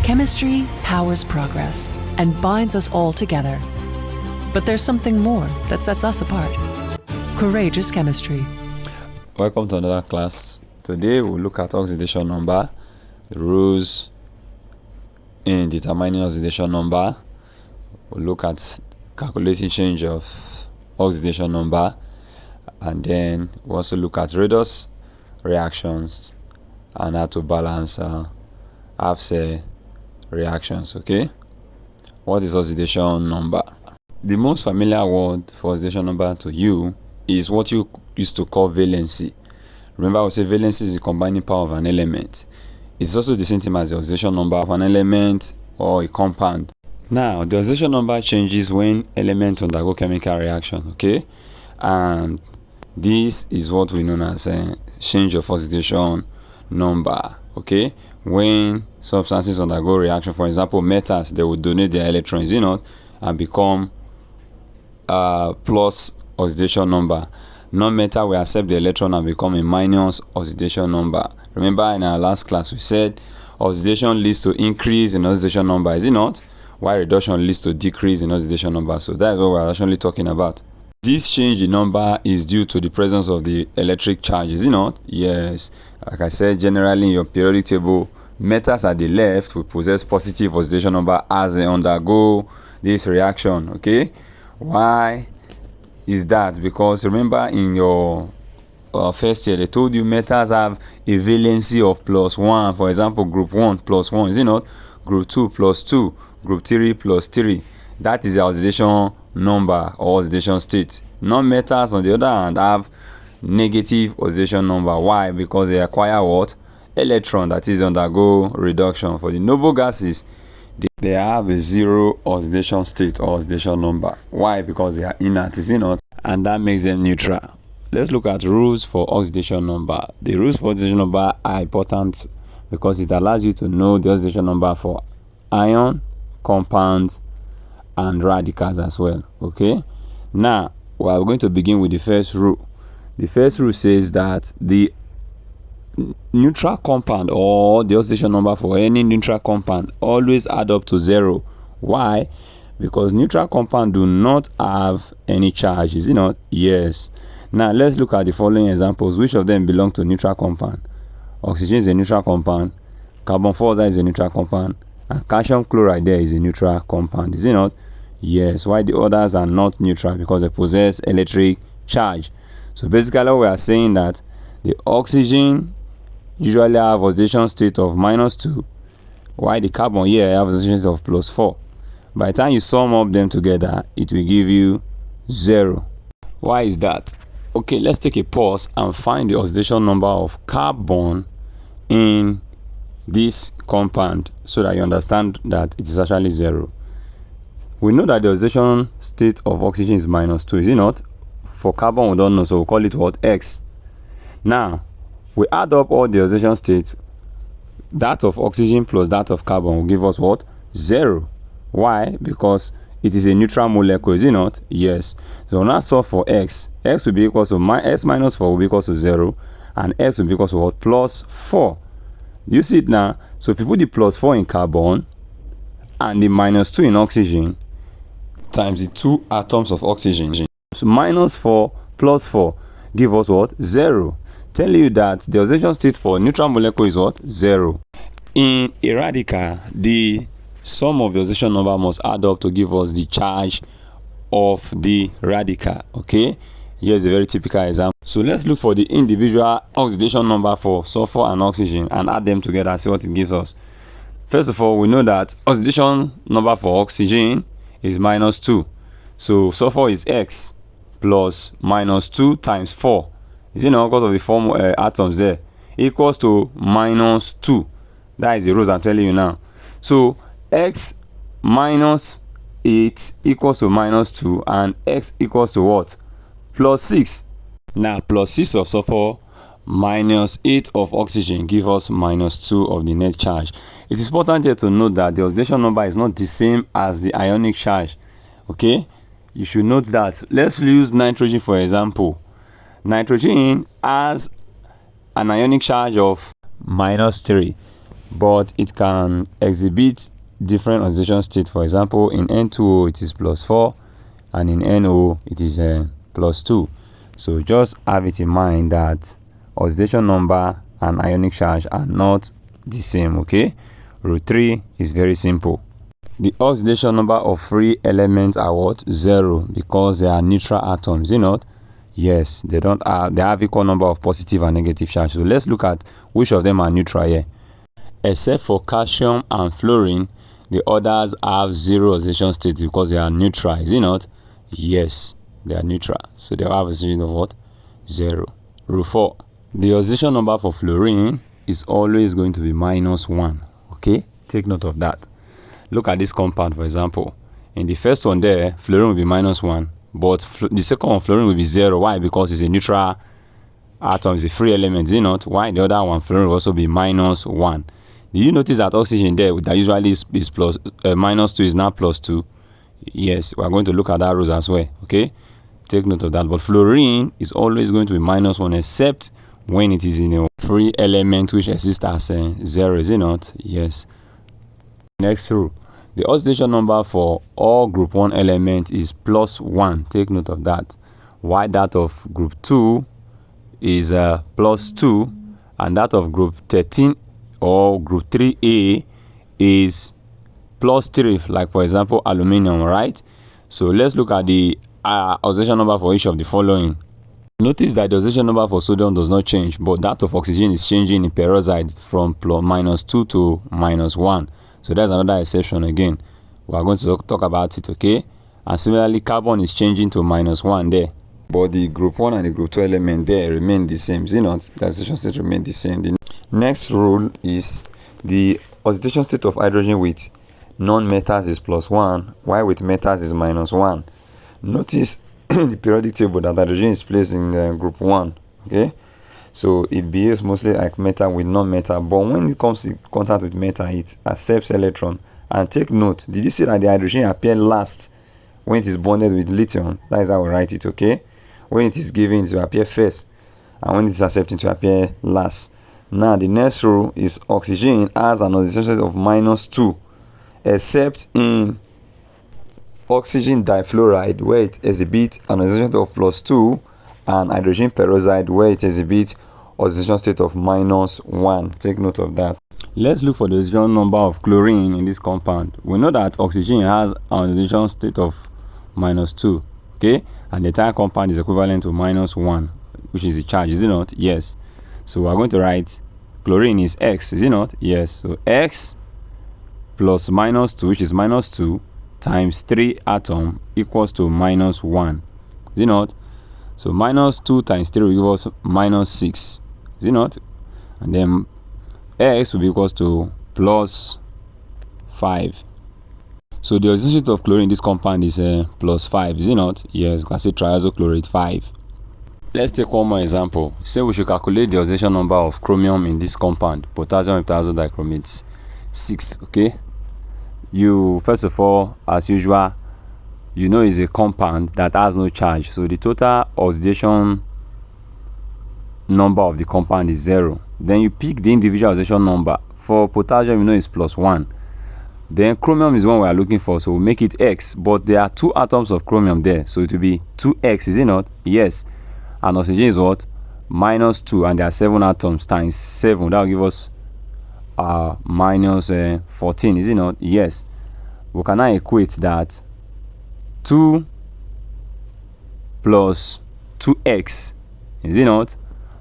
Chemistry powers progress and binds us all together. But there's something more that sets us apart. Courageous chemistry. Welcome to another class. Today we'll look at oxidation number, the rules in determining oxidation number. We'll look at calculating change of oxidation number, and then we'll also look at redox reactions and how to balance half-cell reactions. Okay, what is oxidation number? The most familiar word for oxidation number to you is what you used to call valency. Remember, I would say valency is the combining power of an element. It's also the same thing as the oxidation number of an element or a compound. Now, the oxidation number changes when elements undergo chemical reaction, okay? And this is what we know as a change of oxidation number, okay? When substances undergo reaction, for example, metals, they will donate their electrons, and become plus oxidation number. Non-metal will accept the electron and become a minus oxidation number. Remember, in our last class, we said oxidation leads to increase in oxidation number, is it not? While reduction leads to decrease in oxidation number. So that is what we're actually talking about. This change in number is due to the presence of the electric charge, is it not? Yes. Like I said, generally in your periodic table, metals at the left will possess positive oxidation number as they undergo this reaction, okay? Why is that? Because remember, in your first year, they told you metals have a valency of +1. For example, group 1 +1, is it not? Group 2 +2, group 3 +3. That is the oxidation number or oxidation state. Non-metals, on the other hand, have negative oxidation number. Why? Because they acquire what? Electron, that is, undergo reduction. For the noble gases, they have a zero oxidation state or oxidation number. Why? Because they are inert, is it not? And that makes them neutral. Let's look at rules for oxidation number. The rules for oxidation number are important because it allows you to know the oxidation number for ion, compounds, and radicals as well. Okay, now we are going to begin with the first rule. The first rule says that the neutral compound or the oxidation number for any neutral compound always add up to 0. Why? Because neutral compound do not have any charge, is it not? Yes. Now let's look at the following examples. Which of them belong to neutral compound? Oxygen is a neutral compound, carbon dioxide is a neutral compound, and calcium chloride there is a neutral compound, is it not? Yes. Why the others are not neutral? Because they possess electric charge. So basically we are saying that the oxygen usually have oxidation state of -2, while the carbon here have oxidation state of +4. By the time you sum up them together, it will give you 0. Why is that? Okay, let's take a pause and find the oxidation number of carbon in this compound so that you understand that it is actually 0. We know that the oxidation state of oxygen is -2, is it not? For carbon we don't know, so we'll call it what? X. Now we add up all the oxidation states. That of oxygen plus that of carbon will give us what? 0. Why? Because it is a neutral molecule, is it not? Yes. So now solve for x. X will be equal to x minus 4 will be equal to 0, and x will be equal to what? +4. You see it now? So if you put the +4 in carbon and the -2 in oxygen times the 2 atoms of oxygen, so -4 +4 give us what? 0. Tell you that the oxidation state for neutral molecule is what? 0. In a radical, the sum of the oxidation number must add up to give us the charge of the radical. Okay, here's a very typical example. So let's look for the individual oxidation number for sulfur and oxygen and add them together and see what it gives us. First of all, we know that oxidation number for oxygen is -2. So sulfur is x plus -2 times 4. Is it not? Because of the 4 atoms there, equals to -2. That is the rules I'm telling you now. So x minus 8 equals to -2, and x equals to what? +6. Now +6 of sulfur minus 8 of oxygen give us -2 of the net charge. It is important here to note that the oxidation number is not the same as the ionic charge. Okay, you should note that. Let's use nitrogen for example. Nitrogen has an ionic charge of -3. but it can exhibit different oxidation state. For example, in N2O it is +4, and in NO it is +2. So just have it in mind that oxidation number and ionic charge are not the same. Okay, rule 3 is very simple. The oxidation number of free elements are what? 0, because they are neutral atoms. Yes, they have equal number of positive and negative charge. So let's look at which of them are neutral here. Except for calcium and fluorine, the others have 0 oxidation state because they are neutral. Is it not? Yes, they are neutral. So they have oxidation of what? 0. Rule 4. The oxidation number for fluorine is always going to be -1. Okay, take note of that. Look at this compound, for example. In the first one there, fluorine will be -1, but the second one, fluorine will be 0. Why? Because it's a neutral atom, it's a free element, is it not? Why? The other one, fluorine, will also be -1. Did you notice that oxygen there, that usually is -2, is now +2? Yes, we are going to look at that rules as well. Okay, take note of that. But fluorine is always going to be -1, except when it is in a free element which exists as 0, is it not? Yes. Next rule, the oxidation number for all group 1 element is +1. Take note of that. Why that of group 2 is +2, and that of group 13 or group 3A is +3, like for example aluminium, right? So let's look at the oxidation number for each of the following. Notice that the oxidation number for sodium does not change, but that of oxygen is changing in peroxide from -2 to -1. So that's another exception again. We are going to talk about it, okay? And similarly, carbon is changing to -1 there. But the group 1 and the group 2 element there remain the same. Is it not? The oxidation state remain the same. The next rule is the oxidation state of hydrogen with non-metals is +1, while with metals is -1. Notice the periodic table that hydrogen is placed in group 1. Okay, so it behaves mostly like metal with non-metal, but when it comes in contact with metal, it accepts electron. And take note, did you see that the hydrogen appear last when it is bonded with lithium? That is how we write it. Okay, when it is given, it will appear first, and when it is accepted, to appear last. Now the next rule is oxygen has an oxidation state of -2, except in oxygen difluoride, where it exhibits an oxidation state of +2, and hydrogen peroxide, where it exhibits oxidation state of -1. Take note of that. Let's look for the oxidation number of chlorine in this compound. We know that oxygen has an oxidation state of -2, okay, and the entire compound is equivalent to -1, which is the charge, is it not? Yes. So we are going to write chlorine is X, is it not? Yes. So X plus -2, which is -2, times 3 atom equals to -1, is it not? So -2 times 3 will give us -6, is it not? And then X will be equals to +5. So the oxidation state of chlorine in this compound is +5, is it not? Yes, you can say triazochlorate 5. Let's take one more example. Say we should calculate the oxidation number of chromium in this compound, potassium heptazodichromate 6. Okay, you first of all, as usual, you know it's a compound that has no charge, so the total oxidation number of the compound is 0. Then you pick the individual oxidation number. For potassium, you know it's +1. Then chromium is one we are looking for, so we'll make it X, but there are 2 atoms of chromium there, so it will be 2X, is it not? Yes. And oxygen is what? -2, and there are 7 atoms times 7, that will give us -14, is it not? Yes. We can now equate that 2 plus 2x, is it not,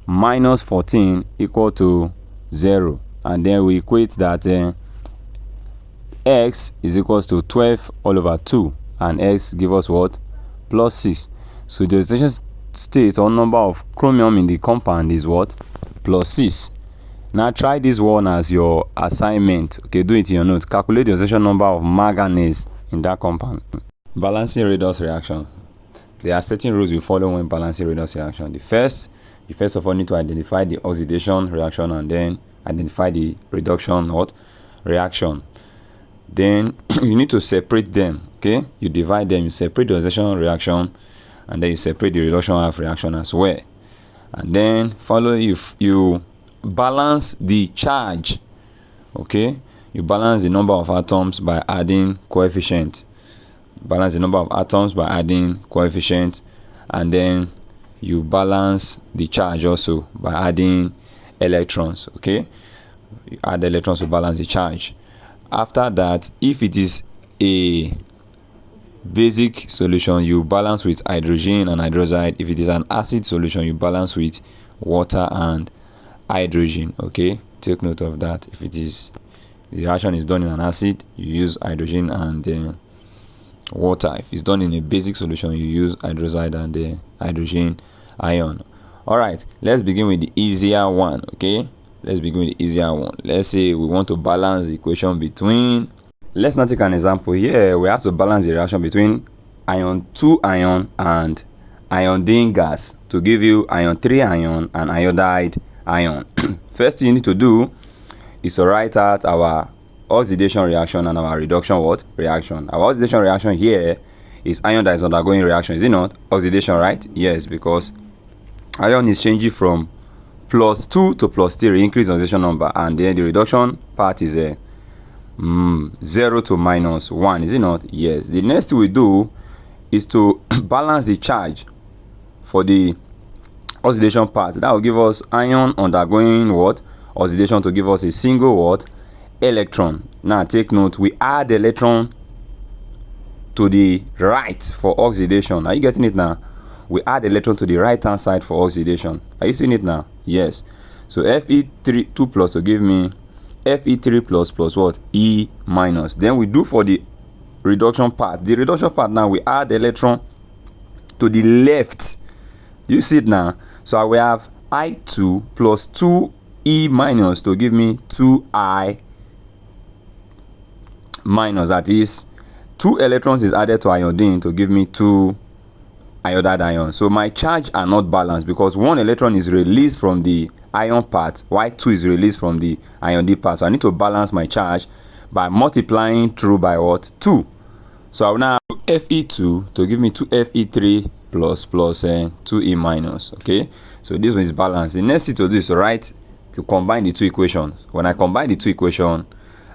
-14 equal to 0, and then we equate that x is equals to 12 all over 2, and x give us what? +6. So the oxidation state or number of chromium in the compound is what? +6. Now try this one as your assignment. Okay, do it in your notes. Calculate the oxidation number of manganese in that compound. Balancing redox reaction. There are certain rules you follow when balancing redox reaction. You first of all need to identify the oxidation reaction, and then identify the reduction reaction. Then you need to separate them. Okay, you divide them, you separate the oxidation reaction, and then you separate the reduction reaction as well. And then follow, if you balance the charge Okay, you balance the number of atoms by adding coefficient. Balance the number of atoms by adding coefficient, and then you balance the charge also by adding electrons. Okay, you add electrons to balance the charge. After that, if it is a basic solution, you balance with hydrogen and hydroxide. If it is an acid solution, you balance with water and hydrogen. Okay, take note of that. If it is the reaction is done in an acid, you use hydrogen and water. If it's done in a basic solution, you use hydroxide and hydrogen ion. All right, let's begin with the easier one. Okay, let's begin with the easier one. Let's say we want to balance the equation between, let's now take an example here. We have to balance the reaction between ion 2 ion and iodine gas to give you ion 3 ion and iodide ion. First thing you need to do is to write out our oxidation reaction and our reduction reaction. Our oxidation reaction here is ion that is undergoing reaction, is it not? Oxidation, right? Yes, because ion is changing from +2 to +3, increase oxidation number, and then the reduction part is 0 to -1, is it not? Yes. The next thing we do is to balance the charge for the oxidation part. That will give us ion undergoing oxidation to give us a single electron. Now take note, we add electron to the right for oxidation. Are you getting it now? We add electron to the right hand side for oxidation. Are you seeing it now? Yes. So Fe2 plus will give me Fe3 plus what? E minus. Then we do for the reduction part. The reduction part now, we add electron to the left. Do you see it now? So I will have I2 plus 2E minus to give me 2I minus. That is 2 electrons is added to iodine to give me 2 iodide ion. So my charge are not balanced because 1 electron is released from the ion part while 2 is released from the iodine part. So I need to balance my charge by multiplying through by 2. So I will now have Fe2 to give me 2Fe3 plus 2E minus. Okay, so this one is balanced. The next thing to do is to combine the two equations. When I combine the two equations,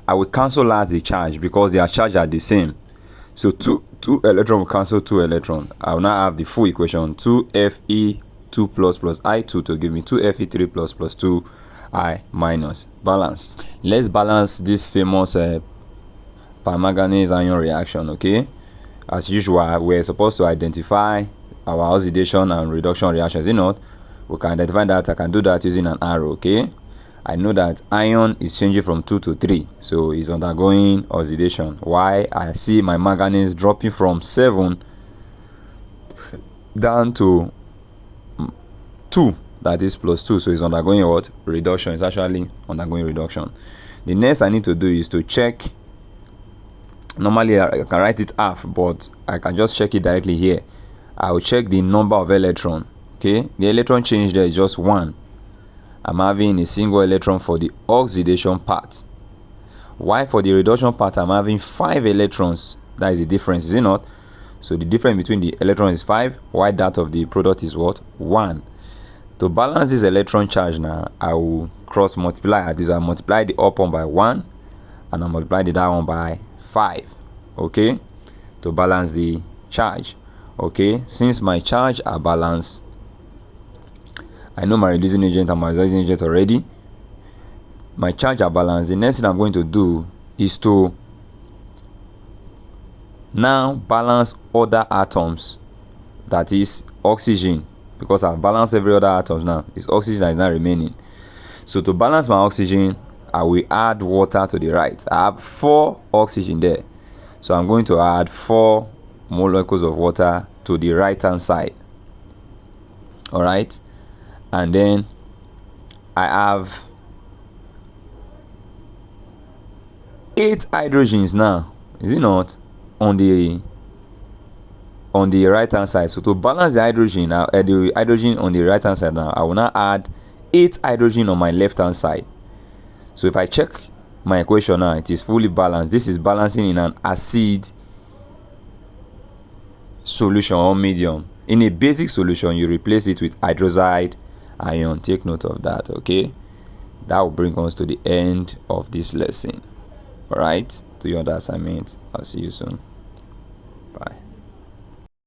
I will cancel out the charge because their charge are the same. So 2 electron will cancel 2 electron. I will now have the full equation 2Fe2 plus I2 to give me 2Fe3 plus 2I minus. Balanced. Let's balance this famous permanganate ion reaction. Okay, as usual, we're supposed to identify our oxidation and reduction reactions. You know, we can identify that. I can do that using an arrow. Okay, I know that ion is changing from 2 to 3, so it's undergoing oxidation. Why? I see my manganese dropping from 7 down to 2, that is +2, so it's undergoing reduction. It's actually undergoing reduction. The next I need to do is to check. Normally I can write it half, but I can just check it directly here. I will check the number of electron. Okay, the electron change there is just 1. I'm having a single electron for the oxidation part. Why for the reduction part I'm having 5 electrons. That is the difference, is it not? So the difference between the electron is 5, while that of the product is 1. To balance this electron charge now, I will cross multiply. At least I multiply the up one by 1 and I multiply the down one by 5. Okay, to balance the charge. Okay, since my charge are balanced, I know my reducing agent and my oxidizing agent already. My charge are balanced. The next thing I'm going to do is to now balance other atoms, that is oxygen, because I've balanced every other atom now. It's oxygen that is now remaining. So to balance my oxygen, I will add water to the right. I have 4 oxygen there, so I'm going to add 4 molecules of water to the right hand side. All right, and then I have 8 hydrogens now, is it not, on the right hand side. So to balance the hydrogen on the right hand side now, I will now add 8 hydrogen on my left hand side. So if I check my equation now, it is fully balanced. This is balancing in an acid solution or medium. In a basic solution, you replace it with hydroxide ion. Take note of that. Okay, that will bring us to the end of this lesson. All right, do your other assignment. I'll see you soon.